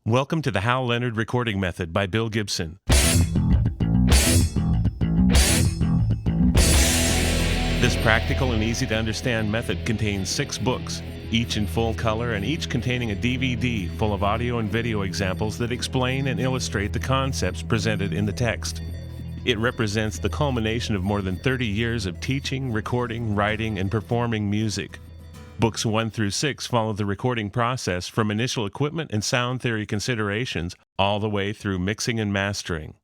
Welcome to the Hal Leonard Recording Method by Bill Gibson. This practical and easy-to-understand method contains 6 books, each in full color and each containing a DVD full of audio and video examples that explain and illustrate the concepts presented in the text. It represents the culmination of more than 30 years of teaching, recording, writing, and performing music. Books 1 through 6 follow the recording process from initial equipment and sound theory considerations all the way through mixing and mastering.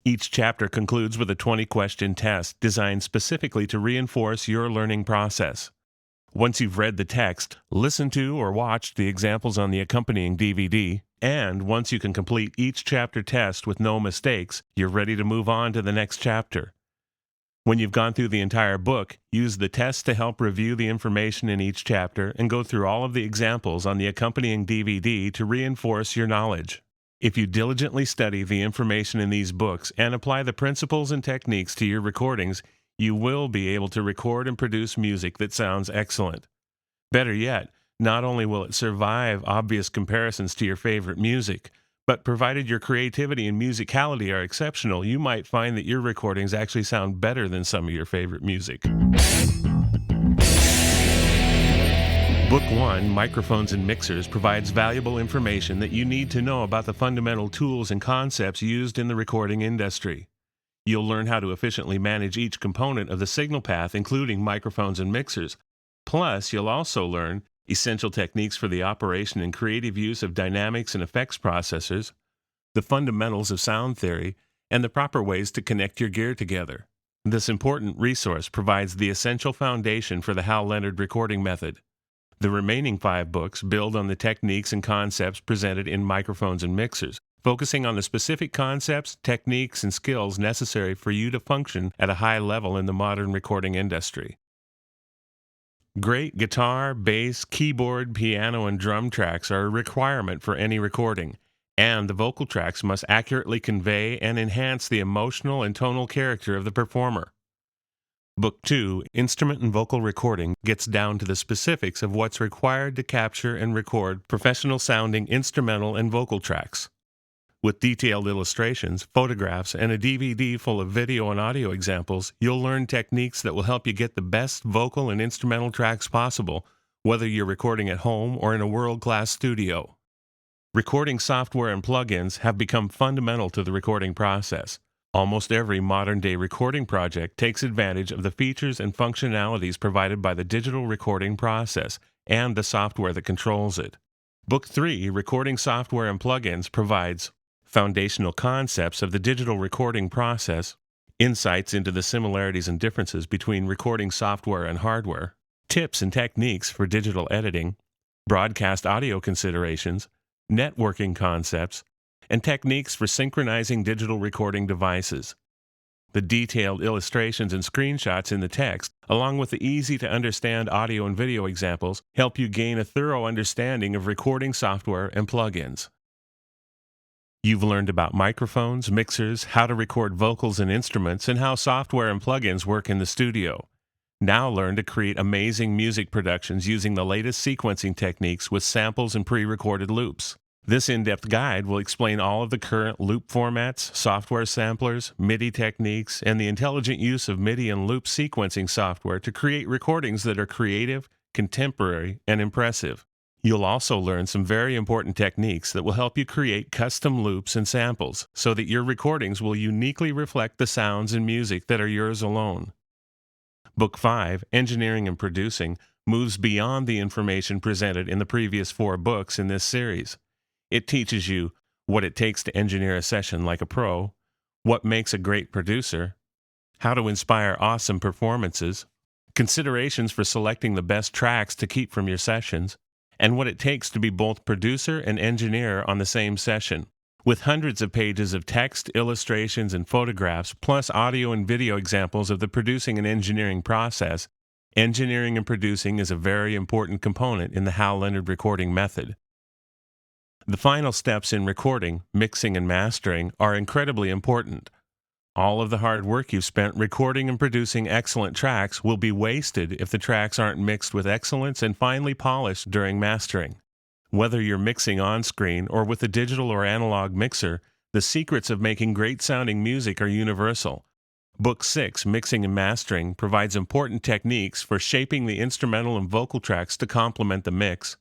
Each chapter concludes with a 20-question test designed specifically to reinforce your learning process. Once you've read the text, listened to or watched the examples on the accompanying DVD, and once you can complete each chapter test with no mistakes, you're ready to move on to the next chapter. When you've gone through the entire book, use the test to help review the information in each chapter and go through all of the examples on the accompanying DVD to reinforce your knowledge. If you diligently study the information in these books and apply the principles and techniques to your recordings, you will be able to record and produce music that sounds excellent. Better yet, not only will it survive obvious comparisons to your favorite music, but provided your creativity and musicality are exceptional, you might find that your recordings actually sound better than some of your favorite music. Book 1, Microphones and Mixers, provides valuable information that you need to know about the fundamental tools and concepts used in the recording industry. You'll learn how to efficiently manage each component of the signal path, including microphones and mixers. Plus, you'll also learn essential techniques for the operation and creative use of dynamics and effects processors, the fundamentals of sound theory, and the proper ways to connect your gear together. This important resource provides the essential foundation for the Hal Leonard recording method. The remaining 5 books build on the techniques and concepts presented in Microphones and Mixers, focusing on the specific concepts, techniques, and skills necessary for you to function at a high level in the modern recording industry. Great guitar, bass, keyboard, piano, and drum tracks are a requirement for any recording, and the vocal tracks must accurately convey and enhance the emotional and tonal character of the performer. Book 2, Instrument and Vocal Recording, gets down to the specifics of what's required to capture and record professional-sounding instrumental and vocal tracks. With detailed illustrations, photographs, and a DVD full of video and audio examples, you'll learn techniques that will help you get the best vocal and instrumental tracks possible, whether you're recording at home or in a world-class studio. Recording software and plugins have become fundamental to the recording process. Almost every modern-day recording project takes advantage of the features and functionalities provided by the digital recording process and the software that controls it. Book 3, Recording Software and Plugins, provides foundational concepts of the digital recording process, insights into the similarities and differences between recording software and hardware, tips and techniques for digital editing, broadcast audio considerations, networking concepts, and techniques for synchronizing digital recording devices. The detailed illustrations and screenshots in the text, along with the easy-to-understand audio and video examples, help you gain a thorough understanding of recording software and plugins. You've learned about microphones, mixers, how to record vocals and instruments, and how software and plugins work in the studio. Now learn to create amazing music productions using the latest sequencing techniques with samples and pre-recorded loops. This in-depth guide will explain all of the current loop formats, software samplers, MIDI techniques, and the intelligent use of MIDI and loop sequencing software to create recordings that are creative, contemporary, and impressive. You'll also learn some very important techniques that will help you create custom loops and samples so that your recordings will uniquely reflect the sounds and music that are yours alone. Book 5, Engineering and Producing, moves beyond the information presented in the previous 4 books in this series. It teaches you what it takes to engineer a session like a pro, what makes a great producer, how to inspire awesome performances, considerations for selecting the best tracks to keep from your sessions, and what it takes to be both producer and engineer on the same session. With hundreds of pages of text, illustrations, and photographs, plus audio and video examples of the producing and engineering process, engineering and producing is a very important component in the Hal Leonard recording method. The final steps in recording, mixing, and mastering are incredibly important. All of the hard work you've spent recording and producing excellent tracks will be wasted if the tracks aren't mixed with excellence and finely polished during mastering. Whether you're mixing on-screen or with a digital or analog mixer, the secrets of making great-sounding music are universal. Book 6, Mixing and Mastering, provides important techniques for shaping the instrumental and vocal tracks to complement the mix,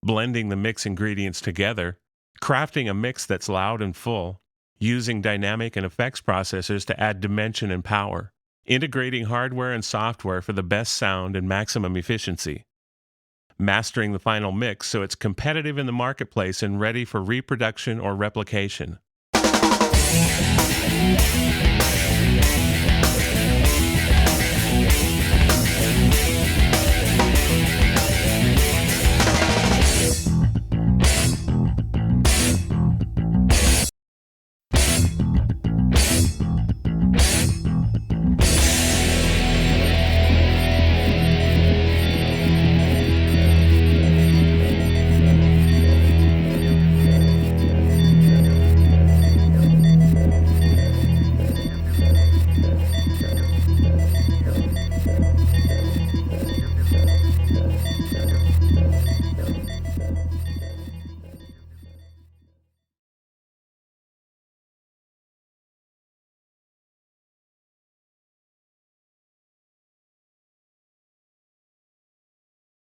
blending the mix ingredients together, crafting a mix that's loud and full, using dynamic and effects processors to add dimension and power, integrating hardware and software for the best sound and maximum efficiency, mastering the final mix so it's competitive in the marketplace and ready for reproduction or replication.